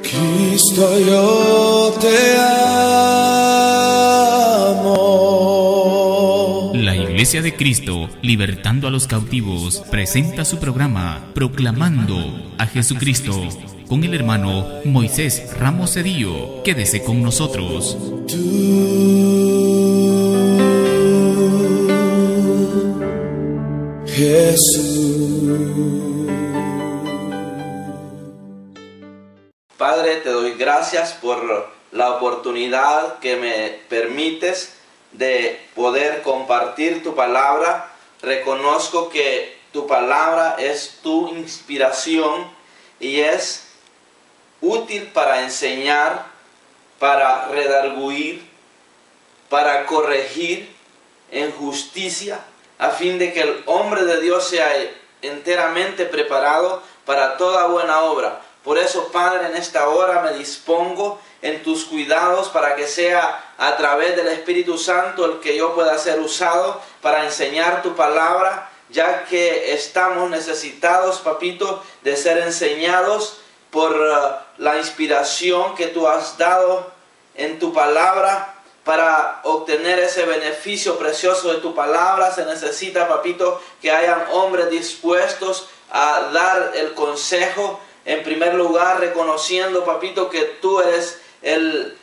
Cristo, yo te amo. La Iglesia de Cristo, libertando a los cautivos, presenta su programa Proclamando a Jesucristo con el hermano Moisés Ramos Cedillo. Quédese con nosotros. Jesús. Padre, te doy gracias por la oportunidad que me permites de poder compartir tu palabra. Reconozco que tu palabra es tu inspiración y es útil para enseñar, para redarguir, para corregir en justicia, a fin de que el hombre de Dios sea enteramente preparado para toda buena obra. Por eso, Padre, en esta hora me dispongo en tus cuidados para que sea a través del Espíritu Santo el que yo pueda ser usado para enseñar tu palabra, ya que estamos necesitados, papito, de ser enseñados por la inspiración que tú has dado en tu palabra. Para obtener ese beneficio precioso de tu palabra se necesita, papito, que hayan hombres dispuestos a dar el consejo. En primer lugar, reconociendo, papito, que tú eres el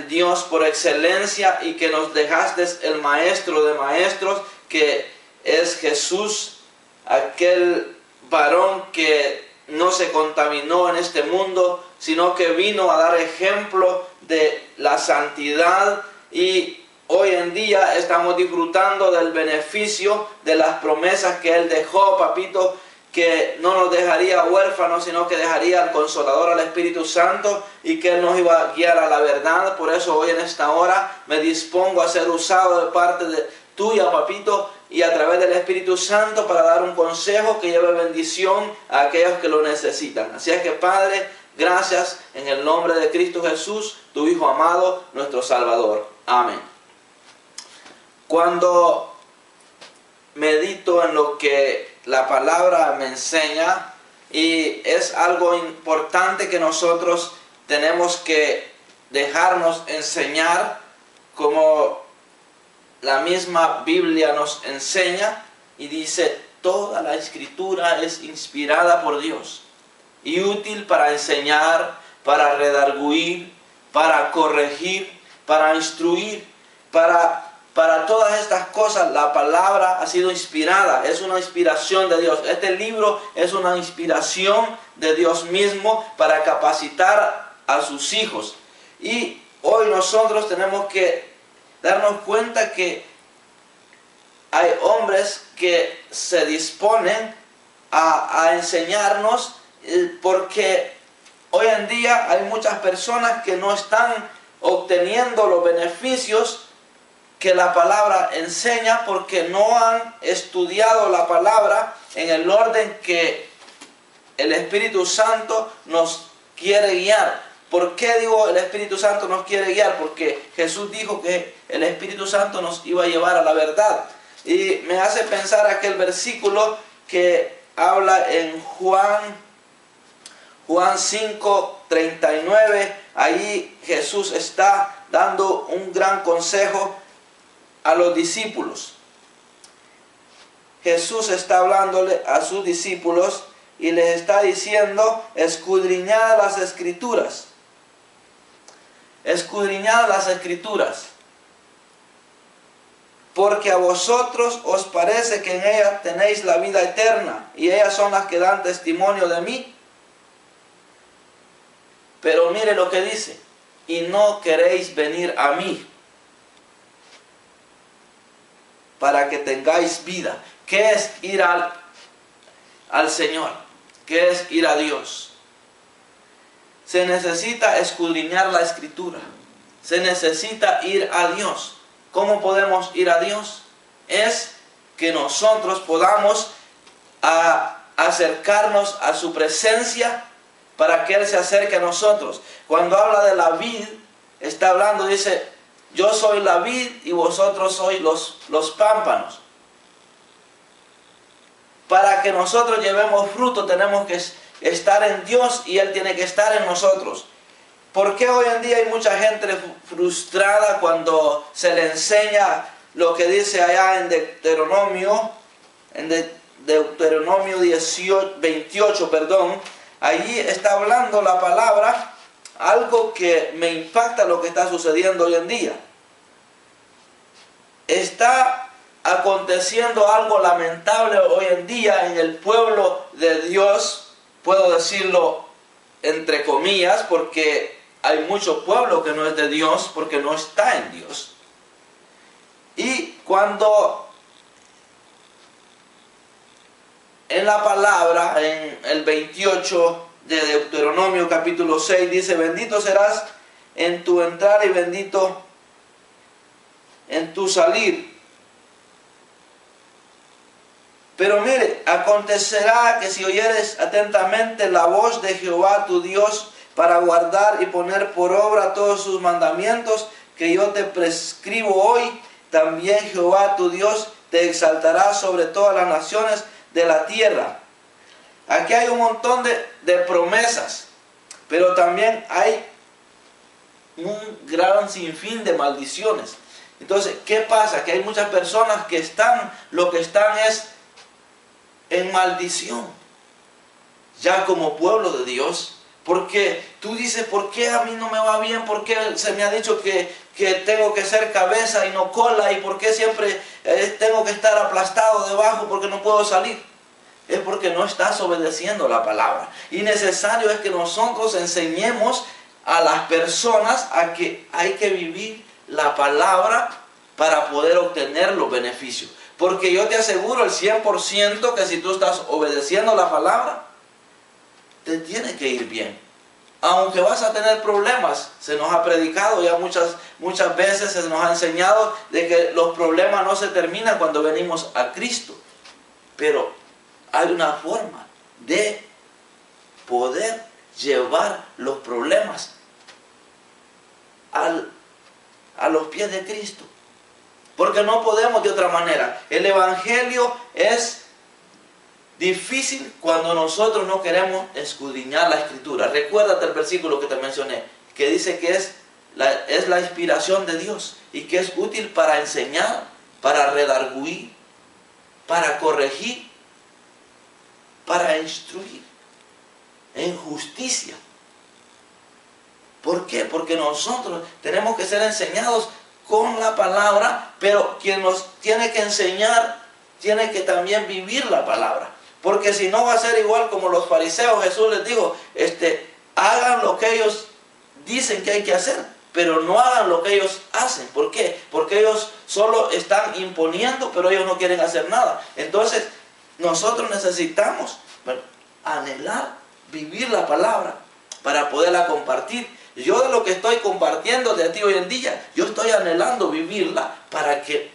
Dios por excelencia y que nos dejaste el maestro de maestros, que es Jesús, aquel varón que no se contaminó en este mundo, sino que vino a dar ejemplo de la santidad. Y hoy en día estamos disfrutando del beneficio de las promesas que Él dejó, papito, que no nos dejaría huérfanos, sino que dejaría al Consolador, al Espíritu Santo, y que Él nos iba a guiar a la verdad. Por eso hoy en esta hora me dispongo a ser usado de parte de tuya, papito, y a través del Espíritu Santo para dar un consejo que lleve bendición a aquellos que lo necesitan. Así es que, Padre, gracias en el nombre de Cristo Jesús, tu Hijo amado, nuestro Salvador. Amén. Cuando medito en lo que la palabra me enseña, y es algo importante que nosotros tenemos que dejarnos enseñar, como la misma Biblia nos enseña, y dice: toda la Escritura es inspirada por Dios y útil para enseñar, para redarguir, para corregir, para instruir, para todas estas cosas. La palabra ha sido inspirada, es una inspiración de Dios. Este libro es una inspiración de Dios mismo para capacitar a sus hijos. Y hoy nosotros tenemos que darnos cuenta que hay hombres que se disponen a enseñarnos, porque hoy en día hay muchas personas que no están obteniendo los beneficios que la palabra enseña, porque no han estudiado la palabra en el orden que el Espíritu Santo nos quiere guiar. ¿Por qué digo el Espíritu Santo nos quiere guiar? Porque Jesús dijo que el Espíritu Santo nos iba a llevar a la verdad. Y me hace pensar aquel versículo que habla en Juan 5:39. Ahí Jesús está dando un gran consejo a los discípulos. Jesús está hablándole a sus discípulos y les está diciendo: escudriñad las Escrituras. Escudriñad las Escrituras, porque a vosotros os parece que en ellas tenéis la vida eterna, y ellas son las que dan testimonio de mí. Pero mire lo que dice: y no queréis venir a mí para que tengáis vida. ¿Qué es ir al Señor? ¿Qué es ir a Dios? Se necesita escudriñar la Escritura. Se necesita ir a Dios. ¿Cómo podemos ir a Dios? Es que nosotros podamos acercarnos a su presencia para que Él se acerque a nosotros. Cuando habla de la vid, está hablando, dice: yo soy la vid y vosotros sois los pámpanos. Para que nosotros llevemos fruto tenemos que estar en Dios y Él tiene que estar en nosotros. ¿Por qué hoy en día hay mucha gente frustrada cuando se le enseña lo que dice allá en Deuteronomio 28, perdón? Allí está hablando la palabra, algo que me impacta lo que está sucediendo hoy en día. Está aconteciendo algo lamentable hoy en día en el pueblo de Dios, puedo decirlo entre comillas, porque hay mucho pueblo que no es de Dios, porque no está en Dios. Y cuando en la palabra, en el 28 de Deuteronomio capítulo 6, dice: bendito serás en tu entrar y bendito en tu salir. Pero mire, acontecerá que si oyeres atentamente la voz de Jehová tu Dios para guardar y poner por obra todos sus mandamientos que yo te prescribo hoy, también Jehová tu Dios te exaltará sobre todas las naciones de la tierra. Aquí hay un montón de promesas, pero también hay un gran sinfín de maldiciones. Entonces, ¿qué pasa? Que hay muchas personas que lo que están es en maldición, ya como pueblo de Dios, porque tú dices: ¿por qué a mí no me va bien? ¿Por qué se me ha dicho que tengo que ser cabeza y no cola? ¿Y por qué siempre tengo que estar aplastado debajo porque no puedo salir? Es porque no estás obedeciendo la palabra. Y necesario es que nosotros enseñemos a las personas a que hay que vivir la palabra para poder obtener los beneficios. Porque yo te aseguro el 100% que si tú estás obedeciendo la palabra, te tiene que ir bien. Aunque vas a tener problemas, se nos ha predicado ya muchas veces, se nos ha enseñado de que los problemas no se terminan cuando venimos a Cristo. Pero hay una forma de poder llevar los problemas a los pies de Cristo. Porque no podemos de otra manera. El evangelio es difícil cuando nosotros no queremos escudriñar la escritura. Recuérdate el versículo que te mencioné, que dice que es la inspiración de Dios y que es útil para enseñar, para redarguir, para corregir, para instruir en justicia. ¿Por qué? Porque nosotros tenemos que ser enseñados con la palabra, pero quien nos tiene que enseñar tiene que también vivir la palabra. Porque si no va a ser igual como los fariseos. Jesús les dijo, hagan lo que ellos dicen que hay que hacer, pero no hagan lo que ellos hacen. ¿Por qué? Porque ellos solo están imponiendo, pero ellos no quieren hacer nada. Entonces, nosotros necesitamos anhelar, vivir la palabra para poderla compartir. Yo de lo que estoy compartiendo de ti hoy en día, yo estoy anhelando vivirla para que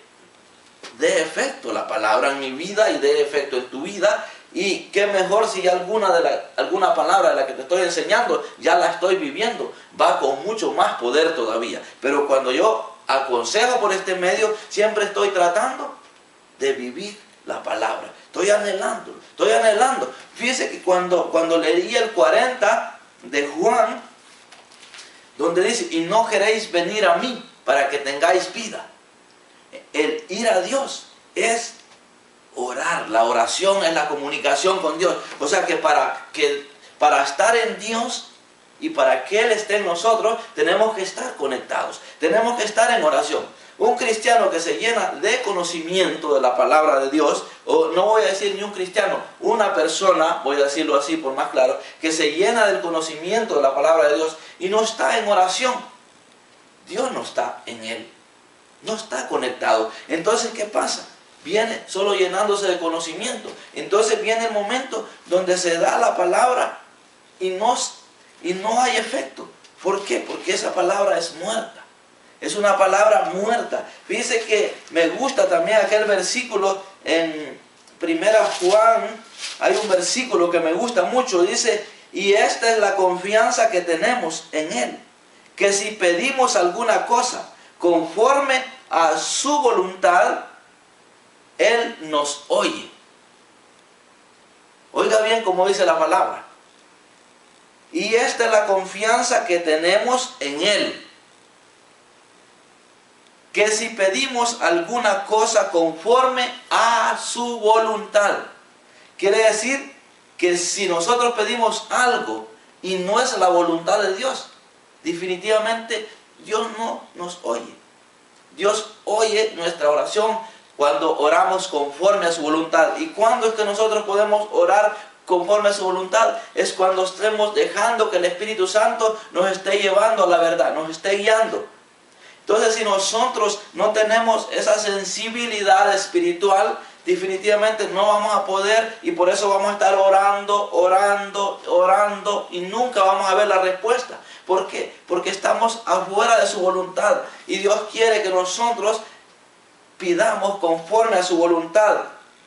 dé efecto la palabra en mi vida y dé efecto en tu vida. Y qué mejor si alguna palabra de la que te estoy enseñando ya la estoy viviendo, va con mucho más poder todavía. Pero cuando yo aconsejo por este medio, siempre estoy tratando de vivir la palabra. Estoy anhelando. Fíjese que cuando leí el 40 de Juan, donde dice, y no queréis venir a mí para que tengáis vida. El ir a Dios es orar. La oración es la comunicación con Dios. O sea que para estar en Dios y para que Él esté en nosotros, tenemos que estar conectados. Tenemos que estar en oración. Un cristiano que se llena de conocimiento de la palabra de Dios, o no voy a decir ni un cristiano, una persona, voy a decirlo así por más claro, que se llena del conocimiento de la palabra de Dios y no está en oración, Dios no está en él, no está conectado. Entonces, ¿qué pasa? Viene solo llenándose de conocimiento. Entonces viene el momento donde se da la palabra y no hay efecto. ¿Por qué? Porque esa palabra es muerta. Es una palabra muerta. Fíjense que me gusta también aquel versículo en 1 Juan. Hay un versículo que me gusta mucho. Dice, y esta es la confianza que tenemos en Él, que si pedimos alguna cosa conforme a su voluntad, Él nos oye. Oiga bien cómo dice la palabra. Y esta es la confianza que tenemos en Él, que si pedimos alguna cosa conforme a su voluntad, quiere decir que si nosotros pedimos algo y no es la voluntad de Dios, definitivamente Dios no nos oye. Dios oye nuestra oración cuando oramos conforme a su voluntad. ¿Y cuándo es que nosotros podemos orar conforme a su voluntad? Es cuando estemos dejando que el Espíritu Santo nos esté llevando a la verdad, nos esté guiando. Entonces, si nosotros no tenemos esa sensibilidad espiritual, definitivamente no vamos a poder, y por eso vamos a estar orando y nunca vamos a ver la respuesta. ¿Por qué? Porque estamos afuera de su voluntad y Dios quiere que nosotros pidamos conforme a su voluntad.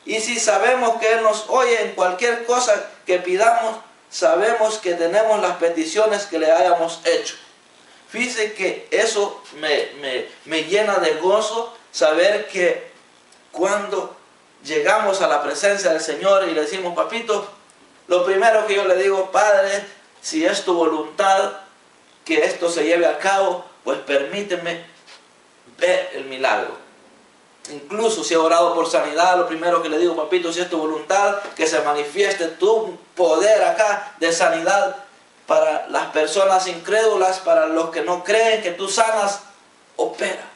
Y si sabemos que Él nos oye en cualquier cosa que pidamos, sabemos que tenemos las peticiones que le hayamos hecho. Fíjese que eso me llena de gozo, saber que cuando llegamos a la presencia del Señor y le decimos, papito, lo primero que yo le digo, Padre, si es tu voluntad que esto se lleve a cabo, pues permíteme ver el milagro. Incluso si he orado por sanidad, lo primero que le digo, papito, si es tu voluntad, que se manifieste tu poder acá de sanidad para las personas incrédulas, para los que no creen que tú sanas, opera.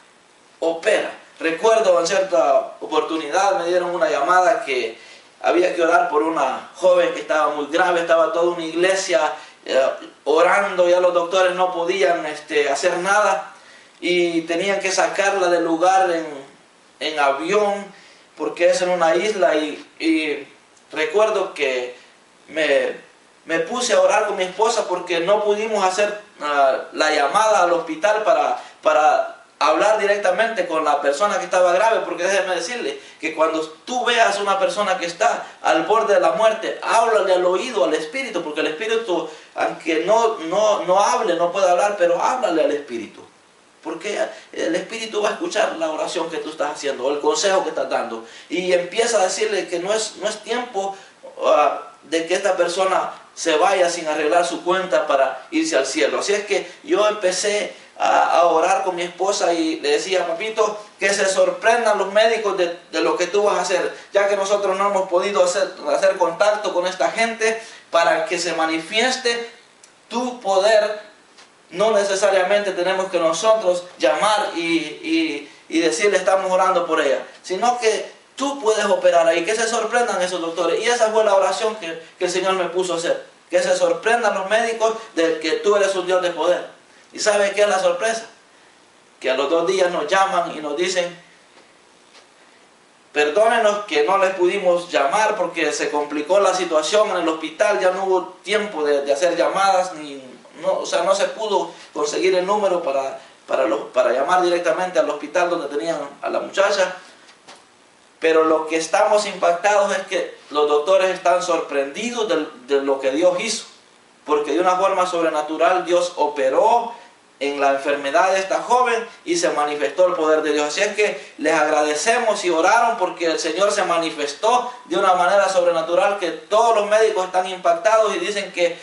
Recuerdo en cierta oportunidad me dieron una llamada que había que orar por una joven que estaba muy grave, estaba toda una iglesia orando, ya los doctores no podían hacer nada y tenían que sacarla del lugar en avión porque es en una isla y recuerdo que me puse a orar con mi esposa porque no pudimos hacer la llamada al hospital para hablar directamente con la persona que estaba grave, porque déjeme decirle que cuando tú veas una persona que está al borde de la muerte, háblale al oído, al espíritu, porque el espíritu, aunque no hable, no puede hablar, pero háblale al espíritu, porque el espíritu va a escuchar la oración que tú estás haciendo, o el consejo que estás dando, y empieza a decirle que no es tiempo de que esta persona se vaya sin arreglar su cuenta para irse al cielo. Así es que yo empecé a orar con mi esposa y le decía, papito, que se sorprendan los médicos de lo que tú vas a hacer, ya que nosotros no hemos podido hacer contacto con esta gente para que se manifieste tu poder. No necesariamente tenemos que nosotros llamar y decirle estamos orando por ella, sino que tú puedes operar ahí, que se sorprendan esos doctores. Y esa fue la oración que el Señor me puso a hacer, que se sorprendan los médicos de que tú eres un Dios de poder. ¿Y sabe qué es la sorpresa? Que a los 2 días nos llaman y nos dicen, perdónenos que no les pudimos llamar porque se complicó la situación en el hospital, ya no hubo tiempo de hacer llamadas, no se pudo conseguir el número para llamar directamente al hospital donde tenían a la muchacha. Pero lo que estamos impactados es que los doctores están sorprendidos de lo que Dios hizo, porque de una forma sobrenatural Dios operó en la enfermedad de esta joven y se manifestó el poder de Dios. Así es que les agradecemos y oraron porque el Señor se manifestó de una manera sobrenatural, que todos los médicos están impactados y dicen que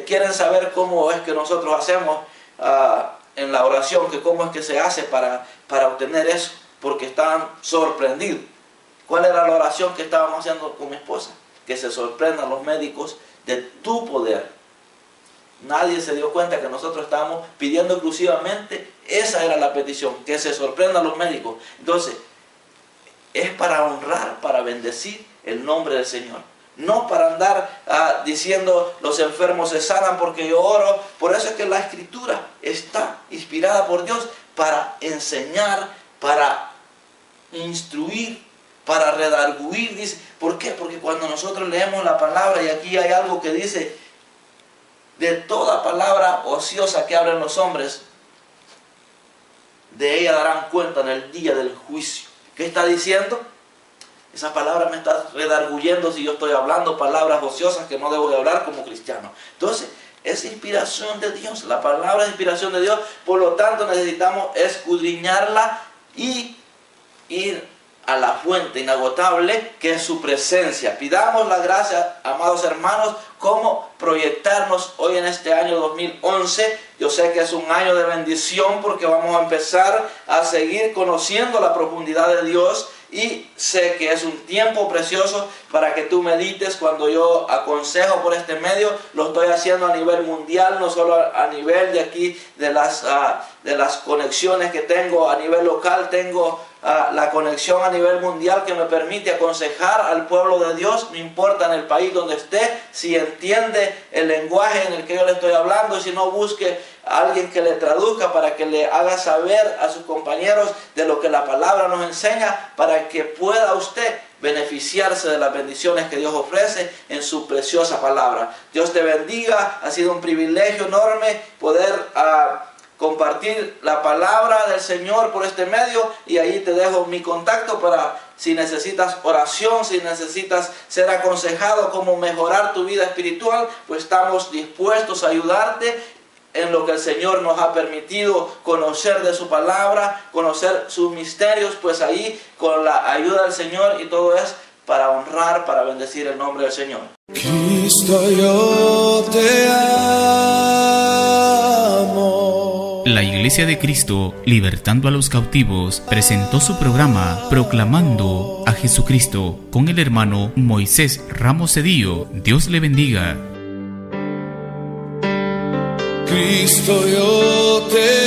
quieren saber cómo es que nosotros hacemos en la oración, que cómo es que se hace para obtener eso, porque están sorprendidos. ¿Cuál era la oración que estábamos haciendo con mi esposa? Que se sorprendan los médicos de tu poder. Nadie se dio cuenta que nosotros estábamos pidiendo exclusivamente, esa era la petición, que se sorprendan los médicos. Entonces, es para honrar, para bendecir el nombre del Señor. No para andar diciendo los enfermos se sanan porque yo oro. Por eso es que la Escritura está inspirada por Dios para enseñar, para instruir, para redarguir. Dice, ¿por qué? Porque cuando nosotros leemos la palabra, y aquí hay algo que dice, de toda palabra ociosa que hablen los hombres, de ella darán cuenta en el día del juicio. ¿Qué está diciendo? Esa palabra me está redarguyendo si yo estoy hablando palabras ociosas que no debo de hablar como cristiano. Entonces, es inspiración de Dios. La palabra es inspiración de Dios. Por lo tanto, necesitamos escudriñarla y ir a la fuente inagotable que es su presencia. Pidamos la gracia, amados hermanos, cómo proyectarnos hoy en este año 2011. Yo sé que es un año de bendición porque vamos a empezar a seguir conociendo la profundidad de Dios, y sé que es un tiempo precioso para que tú medites. Cuando yo aconsejo por este medio, lo estoy haciendo a nivel mundial, no solo a nivel de aquí, de las conexiones que tengo a nivel local. Tengo la conexión a nivel mundial que me permite aconsejar al pueblo de Dios, no importa en el país donde esté. Si entiende el lenguaje en el que yo le estoy hablando, y si no, busque a alguien que le traduzca para que le haga saber a sus compañeros de lo que la palabra nos enseña, para que pueda usted beneficiarse de las bendiciones que Dios ofrece en su preciosa palabra. Dios te bendiga. Ha sido un privilegio enorme poder compartir la palabra del Señor por este medio, y ahí te dejo mi contacto para si necesitas oración, si necesitas ser aconsejado cómo mejorar tu vida espiritual, pues estamos dispuestos a ayudarte en lo que el Señor nos ha permitido conocer de su palabra, conocer sus misterios. Pues ahí, con la ayuda del Señor, y todo es para honrar, para bendecir el nombre del Señor. Cristo, yo te amo. La Iglesia de Cristo, libertando a los cautivos, presentó su programa Proclamando a Jesucristo con el hermano Moisés Ramos Cedillo. Dios le bendiga. Cristo, yo te